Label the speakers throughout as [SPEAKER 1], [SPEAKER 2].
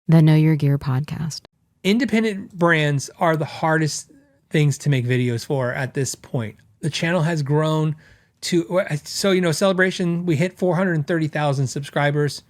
[SPEAKER 1] the Know Your Gear podcast.
[SPEAKER 2] Independent brands are the hardest things to make videos for at this point. The channel has grown to, so, Celebration, we hit 430,000 subscribers.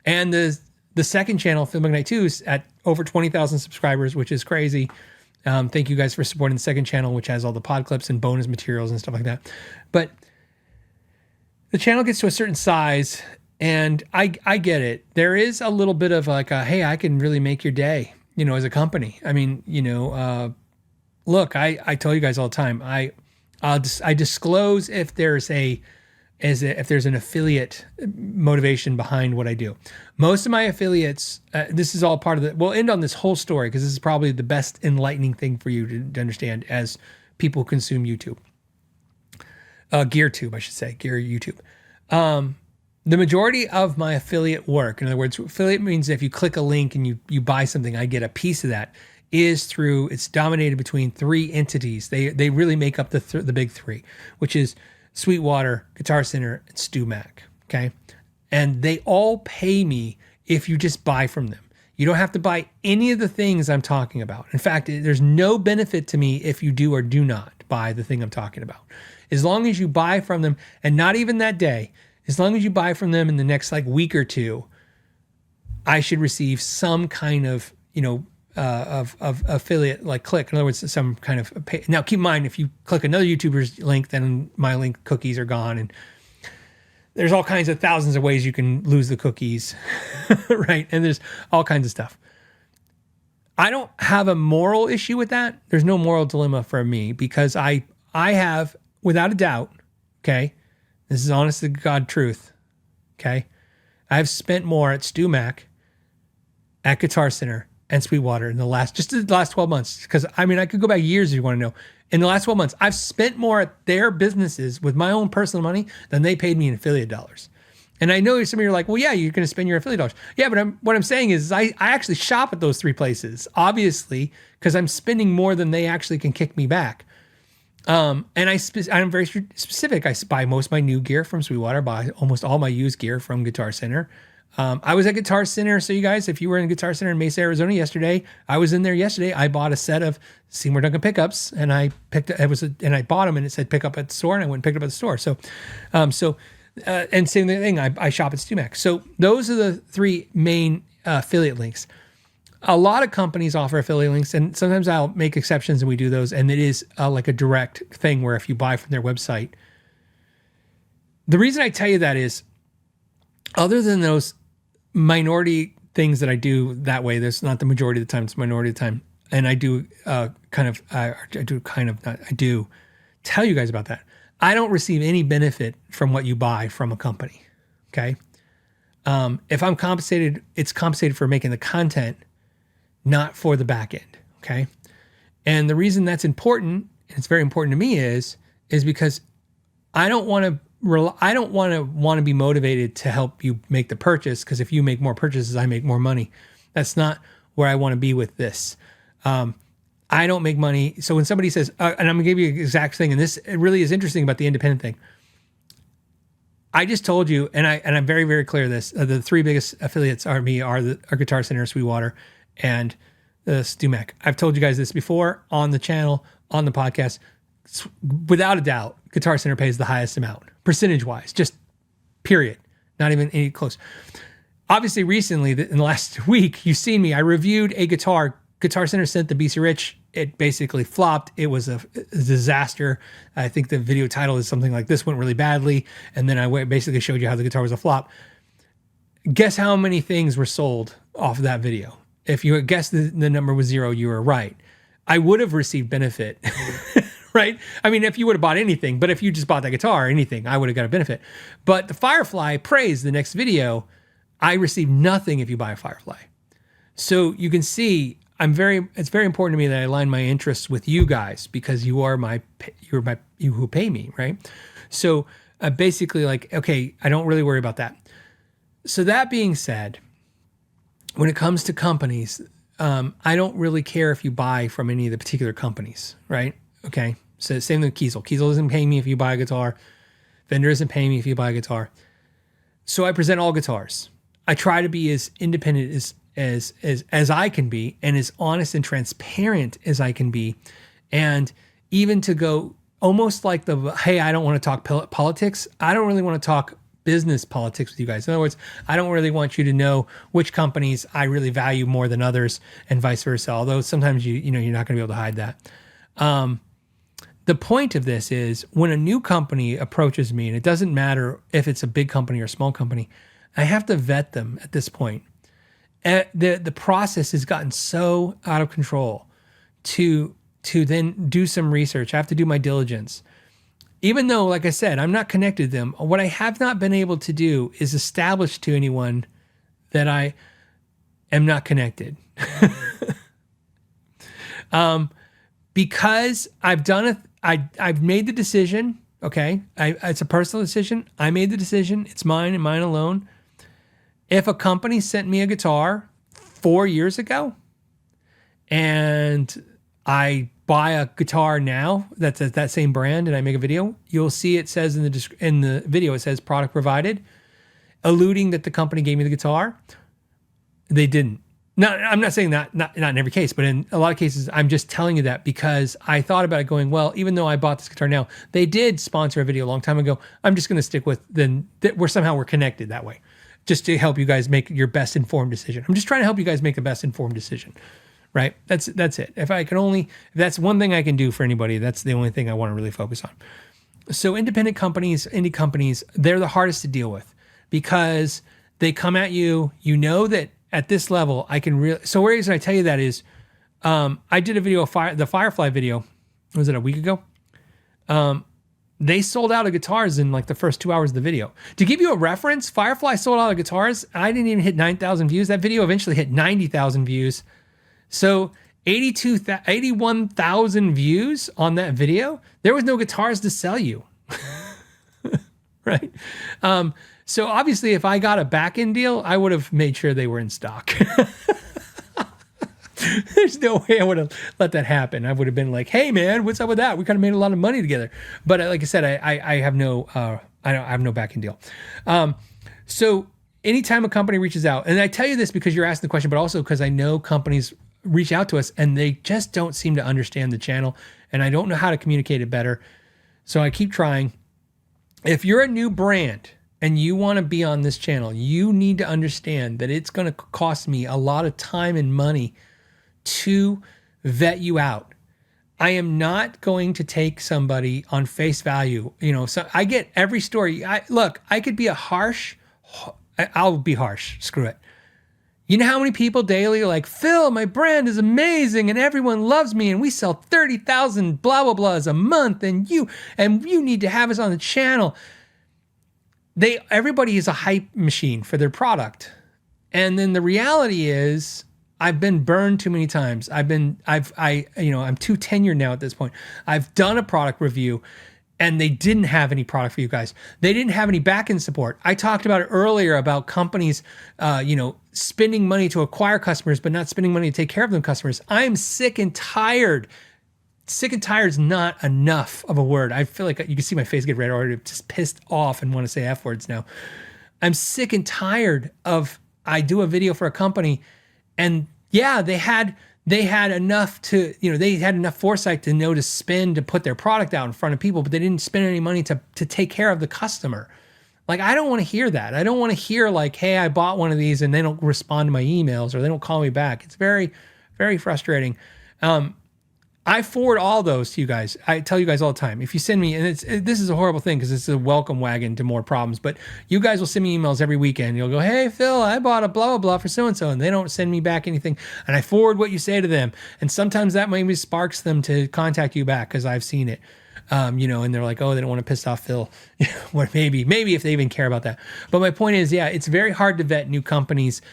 [SPEAKER 2] And the second channel, Mcknight 2, is at over 20,000 subscribers, which is crazy. Thank you guys for supporting the second channel, which has all the pod clips and bonus materials and stuff like that. But the channel gets to a certain size, and I get it. There is a little bit of like, hey, I can really make your day, as a company. I mean, look, I tell you guys all the time, I disclose if there's an affiliate motivation behind what I do. Most of my affiliates, this is all part of we'll end on this whole story because this is probably the best enlightening thing for you to understand as people consume YouTube. GearTube, I should say, Gear YouTube. The majority of my affiliate work, in other words, affiliate means if you click a link and you buy something, I get a piece of that, it's dominated between three entities. They really make up the big three, which is Sweetwater, Guitar Center, and StewMac, okay? And they all pay me if you just buy from them. You don't have to buy any of the things I'm talking about. In fact, there's no benefit to me if you do or do not buy the thing I'm talking about. As long as you buy from them, and not even that day, as long as you buy from them in the next week or two, I should receive some kind of, of affiliate click. In other words, some kind of pay. Now keep in mind, if you click another YouTuber's link, then my link cookies are gone. And there's all kinds of thousands of ways you can lose the cookies, right? And there's all kinds of stuff. I don't have a moral issue with that. There's no moral dilemma for me because I have, without a doubt, okay, this is honest to God truth, okay, I've spent more at StewMac, at Guitar Center, and Sweetwater in the last 12 months. Because, I could go back years if you want to know. In the last 12 months, I've spent more at their businesses with my own personal money than they paid me in affiliate dollars. And I know some of you are like, well, yeah, you're going to spend your affiliate dollars. Yeah, but what I'm saying is I actually shop at those three places, obviously, because I'm spending more than they actually can kick me back. And I'm very specific. I buy most of my new gear from Sweetwater, buy almost all my used gear from Guitar Center. I was at Guitar Center. So you guys, if you were in Guitar Center in Mesa, Arizona yesterday, I was in there yesterday. I bought a set of Seymour Duncan pickups and I bought them and it said pick up at the store and I went and picked up at the store. And same thing, I shop at StewMac. So those are the three main affiliate links. A lot of companies offer affiliate links, and sometimes I'll make exceptions and we do those. And it is like a direct thing where if you buy from their website. The reason I tell you that is, other than those minority things that I do that way, there's not the majority of the time, it's the minority of the time. And I do tell you guys about that. I don't receive any benefit from what you buy from a company, okay? If I'm compensated, it's compensated for making the content, not for the back end, okay? And the reason that's important, and it's very important to me, is because I don't want to be motivated to help you make the purchase, because if you make more purchases, I make more money. That's not where I want to be with this. I don't make money. So when somebody says, and I'm gonna give you the exact thing, and it really is interesting about the independent thing. I just told you, and I'm very, very clear this, the three biggest affiliates are Guitar Center, Sweetwater, and StewMac. I've told you guys this before on the channel, on the podcast. Without a doubt, Guitar Center pays the highest amount, percentage-wise, just period. Not even any close. Obviously, recently, in the last week, you've seen me. I reviewed a guitar. Guitar Center sent the BC Rich. It basically flopped. It was a disaster. I think the video title is something like "This went really badly," and then I basically showed you how the guitar was a flop. Guess how many things were sold off of that video? If you guessed the number was 0, you were right. I would have received benefit, right? I mean, if you would have bought anything, but if you just bought that guitar or anything, I would have got a benefit. But the Firefly praise, the next video, I received nothing if you buy a Firefly. So you can see it's very important to me that I align my interests with you guys, because you who pay me, right? So basically, okay, I don't really worry about that. So that being said, when it comes to companies, I don't really care if you buy from any of the particular companies, right? Okay, so same with Kiesel. Kiesel isn't paying me if you buy a guitar. Fender isn't paying me if you buy a guitar. So I present all guitars. I try to be as independent as I can be, and as honest and transparent as I can be, and even to go almost like hey, I don't want to talk politics. I don't really want to talk business politics with you guys. In other words, I don't really want you to know which companies I really value more than others, and vice versa. Although sometimes you're not going to be able to hide that. The point of this is when a new company approaches me, and it doesn't matter if it's a big company or a small company, I have to vet them at this point. The process has gotten so out of control to then do some research. I have to do my diligence. Even though, like I said, I'm not connected to them, what I have not been able to do is establish to anyone that I am not connected. Because I've made the decision, okay? It's a personal decision. I made the decision. It's mine and mine alone. If a company sent me a guitar 4 years ago and I buy a guitar now that's that same brand and I make a video, you'll see it says in the video, it says product provided, alluding that the company gave me the guitar. They didn't. I'm not saying that, not in every case, but in a lot of cases, I'm just telling you that because I thought about it going, well, even though I bought this guitar now, they did sponsor a video a long time ago. I'm just going to stick with we're connected that way, just to help you guys make your best informed decision. I'm just trying to help you guys make the best informed decision, right? That's it. If that's one thing I can do for anybody, that's the only thing I want to really focus on. So independent companies, indie companies, they're the hardest to deal with because they come at you, that at this level, I can really. So the reason I tell you that is, I did a video, the Firefly video. Was it a week ago? They sold out of guitars in like the first 2 hours of the video. To give you a reference, Firefly sold out of guitars. I didn't even hit 9,000 views. That video eventually hit 90,000 views. So 81,000 views on that video. There was no guitars to sell you, right? So obviously, if I got a back-end deal, I would have made sure they were in stock. There's no way I would have let that happen. I would have been like, "Hey, man, what's up with that? We kind of made a lot of money together." But like I said, I have no back-end deal. So anytime a company reaches out, and I tell you this because you're asking the question, but also because I know companies reach out to us and they just don't seem to understand the channel, and I don't know how to communicate it better. So I keep trying. If you're a new brand and you want to be on this channel, you need to understand that it's going to cost me a lot of time and money to vet you out. I am not going to take somebody on face value. So I get every story. I could be I'll be harsh. Screw it. You know how many people daily are like, Phil, my brand is amazing and everyone loves me and we sell 30,000 blah, blah, blahs a month and you need to have us on the channel. Everybody is a hype machine for their product. And then the reality is I've been burned too many times. I'm too tenured now at this point. I've done a product review and they didn't have any product for you guys. They didn't have any back-end support. I talked about it earlier about companies, spending money to acquire customers, but not spending money to take care of them customers. I'm sick and tired. Sick and tired is not enough of a word. I feel like you can see my face get red already. I'm just pissed off and want to say F words now. I'm sick and tired of, I do a video for a company and yeah, they had enough to, they had enough foresight to know to spend to put their product out in front of people, but they didn't spend any money to take care of the customer. Like, I don't want to hear that. I don't want to hear like, hey, I bought one of these and they don't respond to my emails or they don't call me back. It's very, very frustrating. I forward all those to you guys. I tell you guys all the time, if you send me, and this is a horrible thing because it's a welcome wagon to more problems, but you guys will send me emails every weekend. You'll go, hey, Phil, I bought a blah, blah, blah for so-and-so, and they don't send me back anything. And I forward what you say to them. And sometimes that maybe sparks them to contact you back because I've seen it. And they're like, oh, they don't want to piss off Phil. Or maybe if they even care about that. But my point is, yeah, it's very hard to vet new companies.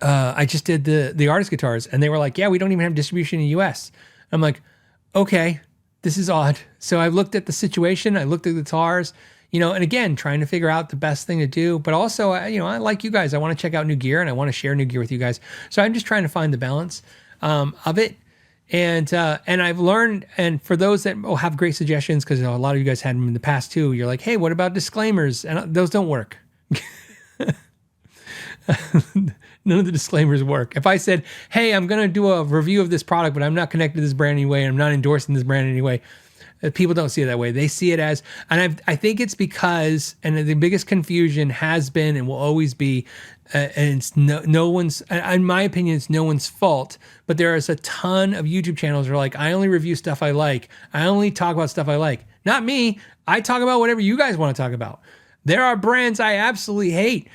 [SPEAKER 2] I just did the artist guitars and they were like, yeah, we don't even have distribution in the US. I'm like, okay, this is odd. So I looked at the situation, I looked at the guitars, and again, trying to figure out the best thing to do. But also, I like you guys. I want to check out new gear and I want to share new gear with you guys. So I'm just trying to find the balance of it. And I've learned, and for those that will have great suggestions, because a lot of you guys had them in the past too, you're like, hey, what about disclaimers? And those don't work. None of the disclaimers work. If I said, hey, I'm going to do a review of this product, but I'm not connected to this brand anyway, and I'm not endorsing this brand anyway, people don't see it that way. They see it as, and I think it's because, and the biggest confusion has been and will always be, and it's no one's, in my opinion, it's no one's fault, but there is a ton of YouTube channels that are like, I only review stuff I like. I only talk about stuff I like. Not me. I talk about whatever you guys want to talk about. There are brands I absolutely hate.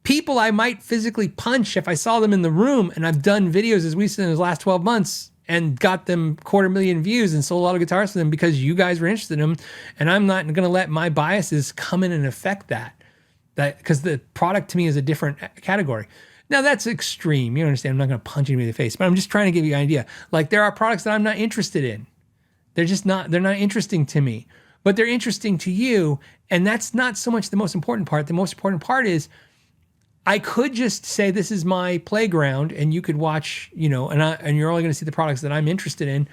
[SPEAKER 2] People I might physically punch if I saw them in the room, and I've done videos as recent as the last 12 months and got them 250,000 views and sold a lot of guitars to them because you guys were interested in them. And I'm not going to let my biases come in and affect that because the product to me is a different category. Now that's extreme. You understand? I'm not going to punch anybody in the face, but I'm just trying to give you an idea. Like there are products that I'm not interested in. They're not interesting to me, but they're interesting to you. And that's not so much the most important part. The most important part is I could just say this is my playground and you could watch, and you're only going to see the products that I'm interested in.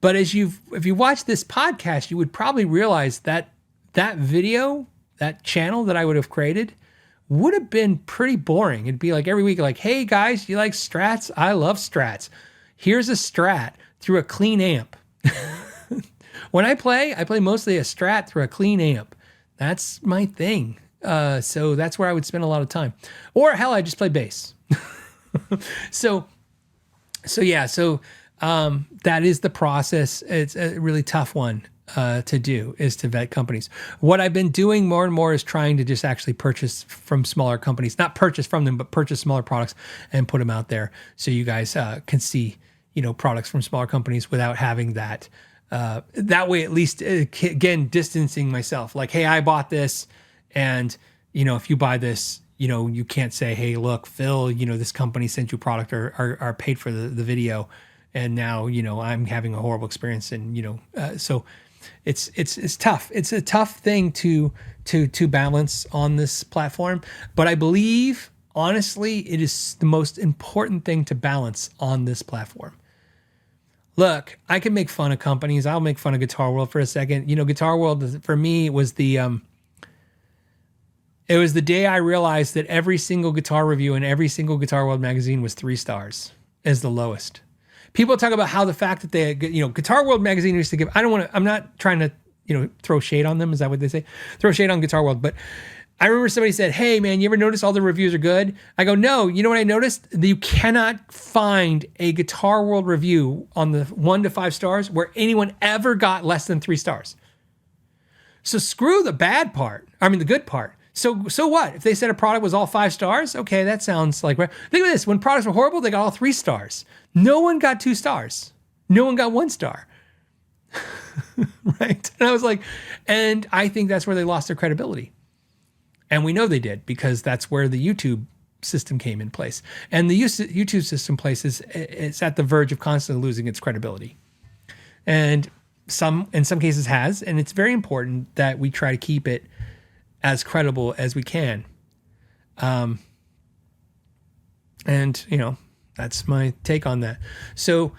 [SPEAKER 2] But if you watch this podcast, you would probably realize that video, that channel that I would have created would have been pretty boring. It'd be like every week, like, hey guys, you like Strats? I love Strats. Here's a Strat through a clean amp. When I play mostly a Strat through a clean amp. That's my thing. So that's where I would spend a lot of time. Or hell, I just play bass. So that is the process. It's a really tough one to do, is to vet companies. What I've been doing more and more is trying to just actually purchase from smaller companies, not purchase from them, but purchase smaller products and put them out there so you guys can see, products from smaller companies without having that. That way, at least, again, distancing myself. Like, hey, I bought this. And, if you buy this, you can't say, hey, look, Phil, this company sent you a product or paid for the video. And now, I'm having a horrible experience. And, so it's tough. It's a tough thing to balance on this platform. But I believe, honestly, it is the most important thing to balance on this platform. Look, I can make fun of companies. I'll make fun of Guitar World for a second. Guitar World, for me, was it was the day I realized that every single guitar review in every single Guitar World magazine was 3 stars as the lowest. People talk about how the fact that they, Guitar World magazine used to give, I'm not trying to, throw shade on them. Is that what they say? Throw shade on Guitar World. But I remember somebody said, hey man, you ever notice all the reviews are good? I go, no, you know what I noticed? You cannot find a Guitar World review on the 1 to 5 stars where anyone ever got less than 3 stars. So screw the bad part. The good part. So what? If they said a product was all 5 stars, okay, that sounds like right. Think of this: when products were horrible, they got all 3 stars. No one got 2 stars. No one got 1 star. Right? And I was like, and I think that's where they lost their credibility. And we know they did because that's where the YouTube system came in place. And the YouTube system it's at the verge of constantly losing its credibility. And in some cases has, and it's very important that we try to keep it as credible as we can. And that's my take on that. So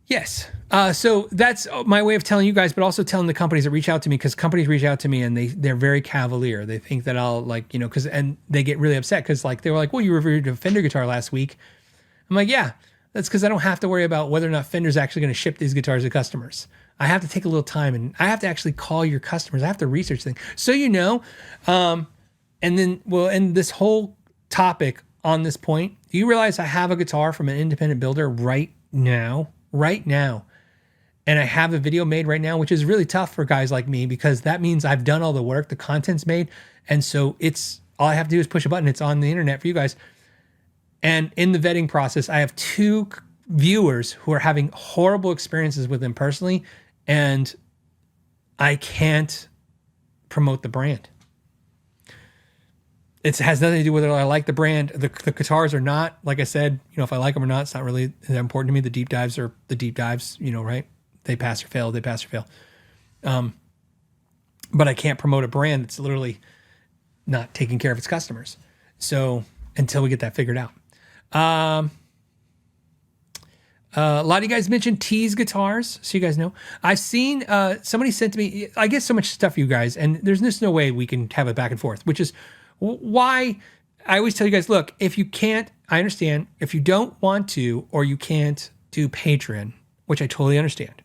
[SPEAKER 2] yes. So that's my way of telling you guys, but also telling the companies that reach out to me, because companies reach out to me and they're very cavalier. They think that I'll and they get really upset because they were like, well, you reviewed a Fender guitar last week. I'm like, yeah, that's because I don't have to worry about whether or not Fender's actually going to ship these guitars to customers. I have to take a little time and I have to actually call your customers. I have to research things. So, and then we'll end this whole topic on this point. Do you realize I have a guitar from an independent builder right now? And I have a video made right now, which is really tough for guys like me because that means I've done all the work, the content's made. And so all I have to do is push a button. It's on the internet for you guys. And in the vetting process, I have 2 viewers who are having horrible experiences with them personally, and I can't promote the brand. It has nothing to do with whether I like the brand. The guitars are not, like I said, if I like them or not, it's not really that important to me. The deep dives are the deep dives, right? They pass or fail. But I can't promote a brand that's literally not taking care of its customers. So until we get that figured out. A lot of you guys mentioned T's guitars, so you guys know. I've seen somebody sent to me. I get so much stuff, you guys, and there's just no way we can have it back and forth. Which is Why? I always tell you guys, look, if you can't, I understand. If you don't want to, or you can't do Patreon, which I totally understand,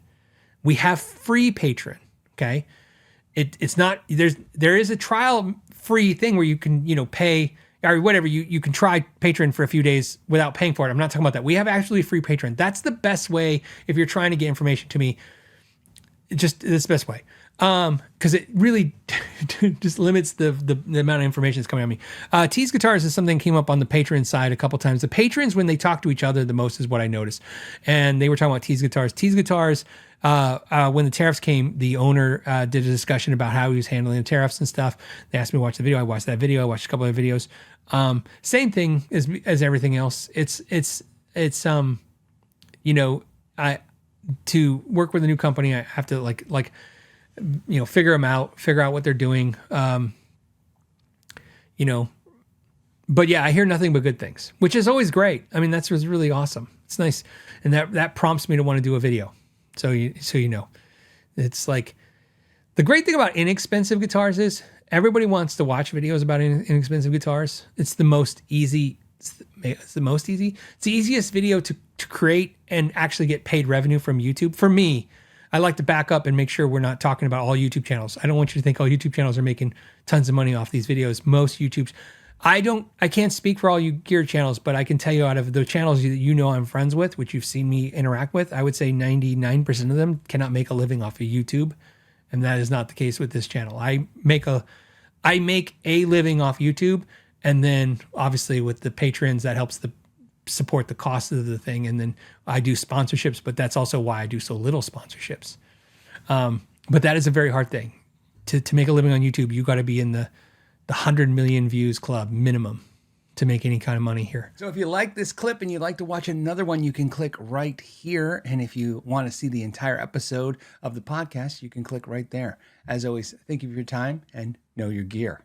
[SPEAKER 2] we have free Patreon. Okay. It's not, there is a trial free thing where you can, pay or whatever. You can try Patreon for a few days without paying for it. I'm not talking about that. We have actually free Patreon. That's the best way. If you're trying to get information to me, just this the best way. Cause it really just limits the amount of information that's coming at me. Tease Guitars is something that came up on the Patreon side a couple times. The patrons, when they talk to each other the most is what I noticed. And they were talking about Tease Guitars. Tease Guitars, when the tariffs came, the owner did a discussion about how he was handling the tariffs and stuff. They asked me to watch the video. I watched that video. I watched a couple of videos. Same thing as everything else. To work with a new company, I have to figure them out, figure out what they're doing. But yeah, I hear nothing but good things, which is always great. I mean, that's really awesome. It's nice. And that prompts me to want to do a video. So you know, it's like the great thing about inexpensive guitars is everybody wants to watch videos about inexpensive guitars. It's the most easy. It's the easiest video to create and actually get paid revenue from YouTube. For me, I like to back up and make sure we're not talking about all YouTube channels. I don't want you to think all YouTube channels are making tons of money off these videos. Most YouTubes, I can't speak for all you gear channels, but I can tell you out of the channels that I'm friends with, which you've seen me interact with, I would say 99% of them cannot make a living off of YouTube. And that is not the case with this channel. I make a living off YouTube. And then obviously with the patrons, that helps support the cost of the thing. And then I do sponsorships, but that's also why I do so little sponsorships. But that is a very hard thing to make a living on YouTube. You got to be in the 100 million views club minimum to make any kind of money here.
[SPEAKER 1] So if you like this clip and you'd like to watch another one, you can click right here. And if you want to see the entire episode of the podcast, you can click right there. As always, thank you for your time and know your gear.